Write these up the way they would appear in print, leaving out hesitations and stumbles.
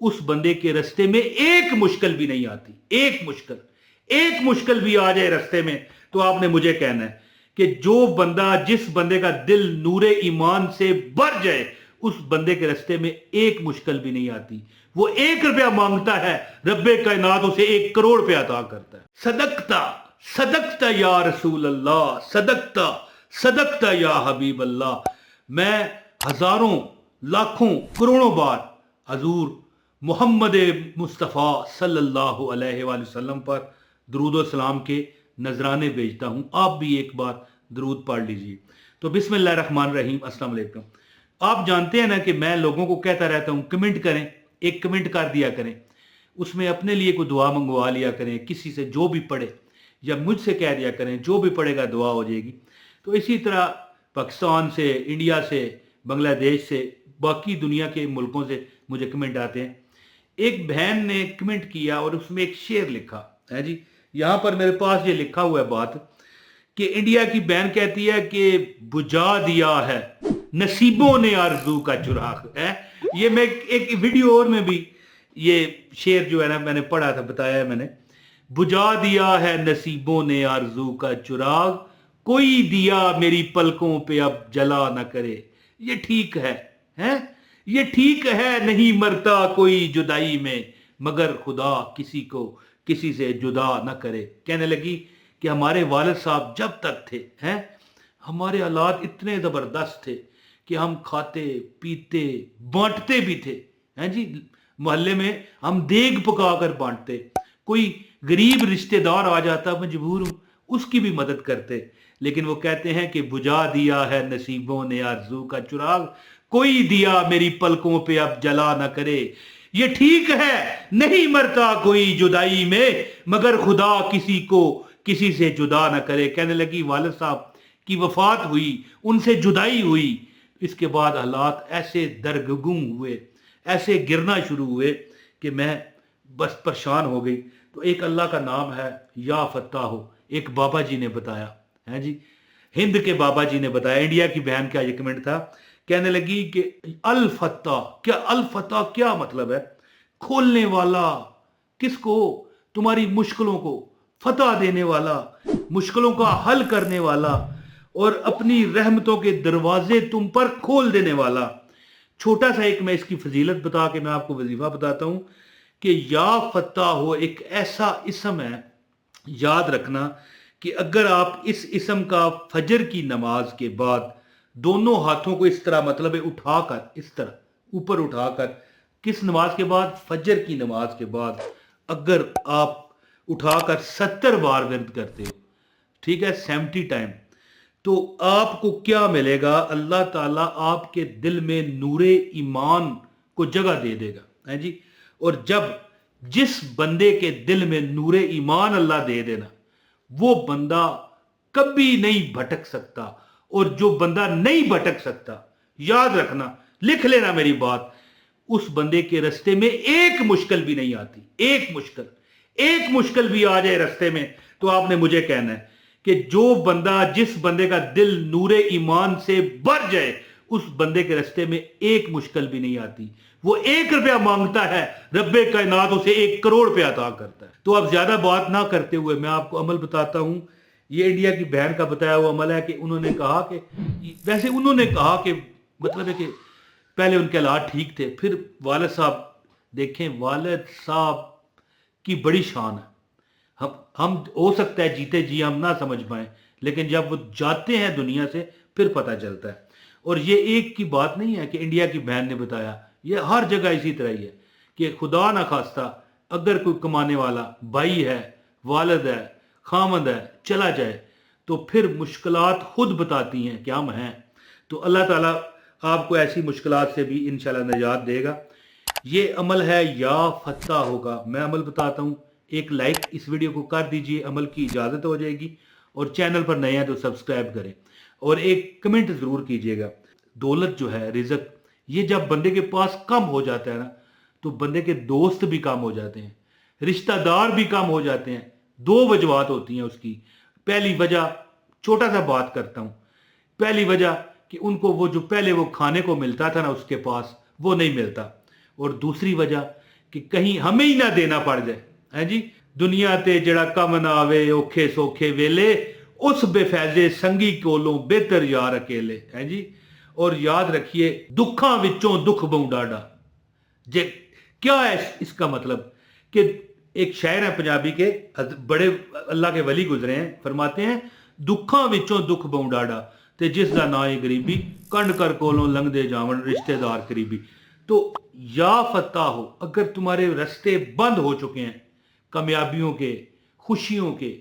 उस बंदे के रास्ते में एक मुश्किल भी नहीं आती। एक मुश्किल भी आ जाए रास्ते में तो आपने मुझे कहना है कि जो बंदा, जिस बंदे का दिल नूरे ईमान से भर जाए, उस बंदे के रास्ते में एक मुश्किल भी नहीं आती। वो 1 रुपया मांगता है, रब्बे कायनात उसे 1 करोड़ रुपया अता करता है। सदकता या रसूल अल्लाह, सदकता या हबीब अल्लाह। मैं हजारों, लाखों, करोड़ों बार हजूर मोहम्मद मुस्तफ़ा सल्लल्लाहु अलैहि वसल्लम पर दरूद व सलाम के नजराने भेजता हूँ। आप भी एक बार दरूद पढ़ लीजिए। तो बिस्मिल्लाह रहमान रहीम, अस्सलाम वालेकुम। आप जानते हैं ना कि मैं लोगों को कहता रहता हूँ कमेंट करें, एक कमेंट कर दिया करें, उसमें अपने लिए कोई दुआ मंगवा लिया करें, किसी से जो भी पढ़े, या मुझसे कह दिया करें जो भी पढ़ेगा दुआ हो जाएगी। तो इसी तरह पाकिस्तान से, इंडिया से, बांग्लादेश से, बाकी दुनिया के मुल्कों से मुझे कमेंट आते हैं। एक बहन ने कमेंट किया और उसमें एक शेर लिखा है जी, यहाँ पर मेरे पास ये लिखा हुआ है बात कि इंडिया की बहन कहती है कि बुझा दिया है नसीबों ने आरज़ू का चिराग है। ये मैं एक वीडियो और में भी ये शेर जो है ना मैंने पढ़ा था, बताया है मैंने। बुझा दिया है नसीबों ने आरज़ू का चिराग, कोई दिया मेरी पलकों पे अब जला न करे। ये ठीक है, हैं? ये ठीक है, नहीं मरता कोई जुदाई में, मगर खुदा किसी को किसी से जुदा न करे। कहने लगी कि हमारे वालिद साहब जब तक थे, हैं, हमारे हालात इतने ज़बरदस्त थे कि हम खाते पीते बांटते भी थे, हैं जी। मोहल्ले में हम देग पका कर बांटते, कोई गरीब रिश्तेदार आ जाता, मजबूर हूं, उसकी भी मदद करते। लेकिन वो कहते हैं कि बुझा दिया है नसीबों ने आरज़ू का चिराग, कोई दिया मेरी पलकों पे अब जला न करे। ये ठीक है, नहीं मरता कोई जुदाई में, मगर खुदा किसी को किसी से जुदा न करे। कहने लगी वालिद साहब की वफात हुई, उनसे जुदाई हुई, इसके बाद हालात ऐसे दरगुम हुए, ऐसे गिरना शुरू हुए कि मैं बस परेशान हो गई। तो एक अल्लाह का नाम है या फत्ताह हो, एक बाबा जी ने बताया है जी, हिंद के बाबा जी ने बताया। इंडिया की बहन का ये कमेंट था, कहने लगी कि अल फत्ताह क्या मतलब है? खोलने वाला। किसको? तुम्हारी मुश्किलों को फतह देने वाला, मुश्किलों का हल करने वाला, और अपनी रहमतों के दरवाजे तुम पर खोल देने वाला। छोटा सा एक मैं इसकी फजीलत बता के मैं आपको वजीफा बताता हूं कि या फत्ताह हो एक ऐसा इसम है, याद रखना कि अगर आप इस इसम का फजर की नमाज के बाद दोनों हाथों को इस तरह, मतलब है उठाकर, इस तरह ऊपर उठाकर, किस नमाज के बाद? फजर की नमाज के बाद अगर आप उठाकर 70 बार विर्द करते हो, ठीक है, 70 टाइम, तो आपको क्या मिलेगा? अल्लाह ताला आपके दिल में नूरे ईमान को जगह दे देगा, है जी। और जब जिस बंदे के दिल में नूरे ईमान अल्लाह दे देना, वो बंदा कभी नहीं भटक सकता। और जो बंदा नहीं भटक सकता, याद रखना, लिख लेना मेरी बात, उस बंदे के रास्ते में एक मुश्किल भी नहीं आती। एक मुश्किल भी आ जाए रास्ते में तो आपने मुझे कहना है कि जो बंदा, जिस बंदे का दिल नूरे ईमान से भर जाए, उस बंदे के रास्ते में एक मुश्किल भी नहीं आती। वो 1 रुपया मांगता है, रब्बे कायनात उसे 1 करोड़ रुपया अता करता है। तो अब ज्यादा बात ना करते हुए मैं आपको अमल बताता हूं। ये इंडिया की बहन का बताया हुआ अमल है कि उन्होंने कहा कि, वैसे उन्होंने कहा कि मतलब है कि पहले उनके हालात ठीक थे, फिर वालिद साहब, देखें वालिद साहब की बड़ी शान है। हम हो सकता है जीते जी हम ना समझ पाए, लेकिन जब वो जाते हैं दुनिया से फिर पता चलता है। और ये एक की बात नहीं है कि इंडिया की बहन ने बताया, ये हर जगह इसी तरह ही है कि खुदा ना खास्ता अगर कोई कमाने वाला भाई है, वालिद है, खामद है, चला जाए तो फिर मुश्किलात खुद बताती हैं कि हम हैं। तो अल्लाह ताला आपको ऐसी मुश्किलात से भी इंशाल्लाह निजात देगा। ये अमल है या फत्ताह होगा। मैं अमल बताता हूँ, एक लाइक इस वीडियो को कर दीजिए, अमल की इजाज़त हो जाएगी। और चैनल पर नए हैं तो सब्सक्राइब करें और एक कमेंट ज़रूर कीजिएगा। दौलत जो है, रिज़्क, ये जब बंदे के पास कम हो जाता है ना, तो बंदे के दोस्त भी कम हो जाते हैं, रिश्तेदार भी कम हो जाते हैं। 2 वजवात होती हैं उसकी। पहली वजह, छोटा सा बात करता हूँ, पहली वजह कि उनको वो जो पहले वो खाने को मिलता था ना उसके पास, वो नहीं मिलता। और दूसरी वजह کہ کہیں ہمیں ہی نہ دینا پڑ جائے. ہے جی, دنیا تے جڑا کم نہ آوے اوکھے سوکھے ویلے, اس بے فیضے سنگی کولوں بہتر یار اکیلے. ہے جی, اور یاد رکھیے دکھاں وچوں دکھ بہوں ڈاڈا. جے کیا ہے اس کا مطلب, کہ ایک شاعر ہے پنجابی کے, بڑے اللہ کے ولی گزرے ہیں, فرماتے ہیں دکھاں وچوں دکھ بہوں ڈاڈا تے جس دا نا ہے غریبی, کنڈ کر کولوں لنگ دے جاون رشتہ دار قریبی. تو یا فتح ہو, اگر تمہارے رستے بند ہو چکے ہیں کامیابیوں کے, خوشیوں کے,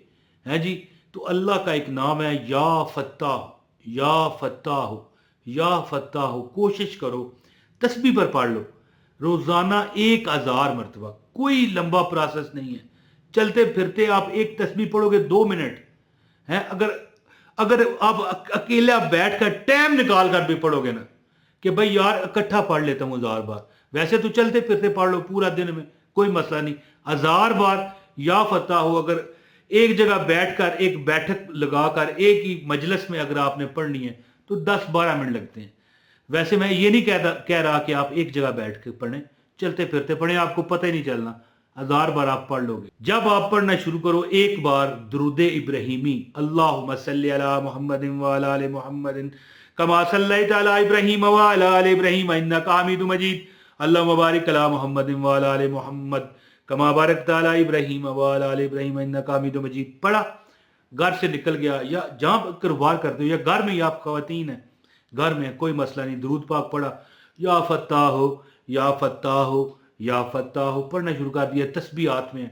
ہیں جی, تو اللہ کا ایک نام ہے یا فتح. یا فتح ہو, یا فتح ہو. کوشش کرو تسبیح پر پڑھ لو روزانہ 1000 مرتبہ, کوئی لمبا پروسیس نہیں ہے. چلتے پھرتے آپ ایک تسبیح پڑھو گے 2 منٹ ہیں. اگر آپ اکیلا بیٹھ کر ٹائم نکال کر بھی پڑھو گے نا, کہ بھائی یار اکٹھا پڑھ لیتا ہوں 1000 بار, ویسے تو چلتے پھرتے پڑھ لو پورا دن میں, کوئی مسئلہ نہیں. 1000 بار یا فتح ہو اگر ایک جگہ بیٹھ کر, ایک بیٹھک لگا کر ایک ہی مجلس میں اگر آپ نے پڑھنی ہے تو 10-12 منٹ لگتے ہیں. ویسے میں یہ نہیں کہہ رہا کہ آپ ایک جگہ بیٹھ کے پڑھیں, چلتے پھرتے پڑھیں, آپ کو پتہ ہی نہیں چلنا, 1000 بار آپ پڑھ لو گے. جب آپ پڑھنا شروع کرو ایک بار درود ابراہیمی, اللہم صلی علی محمد وعلی آل محمد کما صلیت علی ابراہیم وعلی آل ابراہیم انک حمید مجید, اللہم بارک علی محمد وعلی آل محمد کما بارکت علی ابراہیم وعلی آل ابراہیم انک حمید مجید. پڑھا, گھر سے نکل گیا یا جہاں کاروبار کرتے ہو یا گھر میں, یا آپ خواتین ہیں گھر میں, کوئی مسئلہ نہیں, درود پاک پڑھا, یا فتح ہو یا فتح ہو یا فتح ہو پڑھنا شروع کر دیا. تسبیحات میں,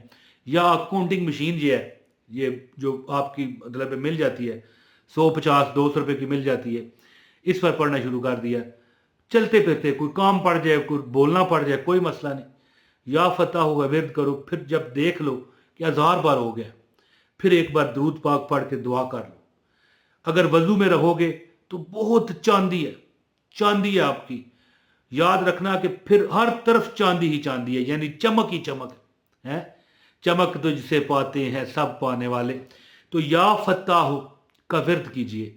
یا کاؤنٹنگ مشین یہ ہے, یہ جو آپ کی مطلب مل جاتی ہے 150-200 روپے کی مل جاتی ہے, اس پر پڑھنا شروع کر دیا. چلتے پھرتے کوئی کام پڑ جائے, کوئی بولنا پڑ جائے, کوئی مسئلہ نہیں, یا فتح ہو ورد کرو. پھر جب دیکھ لو کہ 1000 بار ہو گیا, پھر ایک بار درود پاک پڑھ کے دعا کر لو. اگر وضو میں رہو گے تو بہت چاندی ہے, چاندی ہے آپ کی. یاد رکھنا کہ پھر ہر طرف چاندی ہی چاندی ہے, یعنی چمک ہی چمک ہے. چمک تو جسے پاتے ہیں سب پانے والے. تو یا فتح ہو کا ورد کیجئے,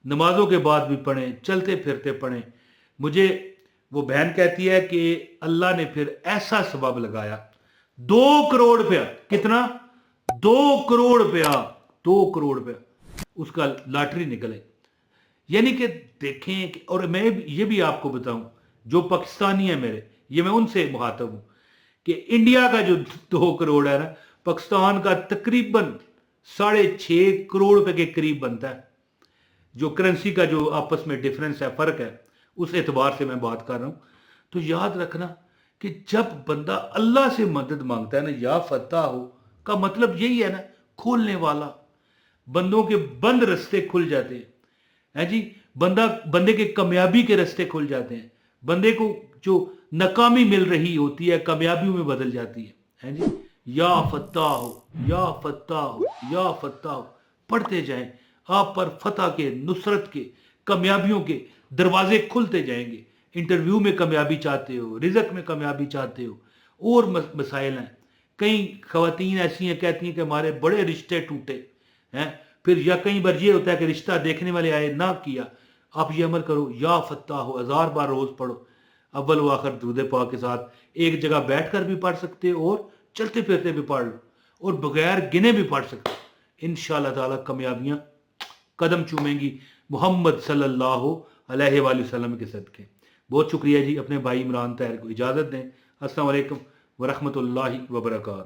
نمازوں کے بعد بھی پڑھیں, چلتے پھرتے پڑھیں. مجھے وہ بہن کہتی ہے کہ اللہ نے پھر ایسا ثواب لگایا, 2 کروڑ روپیہ. کتنا؟ 2 کروڑ روپیہ, 2 کروڑ روپیہ اس کا لاٹری نکلے. یعنی کہ دیکھیں, اور میں یہ بھی آپ کو بتاؤں, جو پاکستانی ہیں میرے, یہ میں ان سے مخاطب ہوں, کہ انڈیا کا جو 2 کروڑ ہے نا, پاکستان کا تقریباً 6.5 کروڑ روپے کے قریب بنتا ہے. جو کرنسی کا جو آپس میں ڈیفرنس ہے, فرق ہے, اس اعتبار سے میں بات کر رہا ہوں. تو یاد رکھنا کہ جب بندہ اللہ سے مدد مانگتا ہے نا, یا فتح ہو کا مطلب یہی ہے نا, کھولنے والا. بندوں کے بند رستے کھل جاتے ہیں جی, بندے کے کامیابی کے رستے کھل جاتے ہیں. بندے کو جو ناکامی مل رہی ہوتی ہے کامیابیوں میں بدل جاتی ہے جی. یا فتح ہو یا فتح ہو یا فتح ہو پڑھتے جائیں, آپ پر فتح کے, نصرت کے, کامیابیوں کے دروازے کھلتے جائیں گے. انٹرویو میں کامیابی چاہتے ہو, رزق میں کامیابی چاہتے ہو, اور مسائل ہیں. کئی خواتین ایسی ہیں کہتی ہیں کہ ہمارے بڑے رشتے ٹوٹے ہیں, پھر یا کئی بار یہ ہوتا ہے کہ رشتہ دیکھنے والے آئے نہ کیا. آپ یہ عمل کرو, یا فتح ہو 1000 بار روز پڑھو, اول و آخر درود پاک کے ساتھ. ایک جگہ بیٹھ کر بھی پڑھ سکتے ہو اور چلتے پھرتے بھی پڑھ لو, اور بغیر گنے بھی پڑھ سکتے ہو. انشاءاللہ تعالی کامیابیاں قدم چومیں گی محمد صلی اللہ علیہ وآلہ وسلم کے صدقے. بہت شکریہ جی. اپنے بھائی عمران طاہر کو اجازت دیں. السلام علیکم ورحمۃ اللہ وبرکاتہ.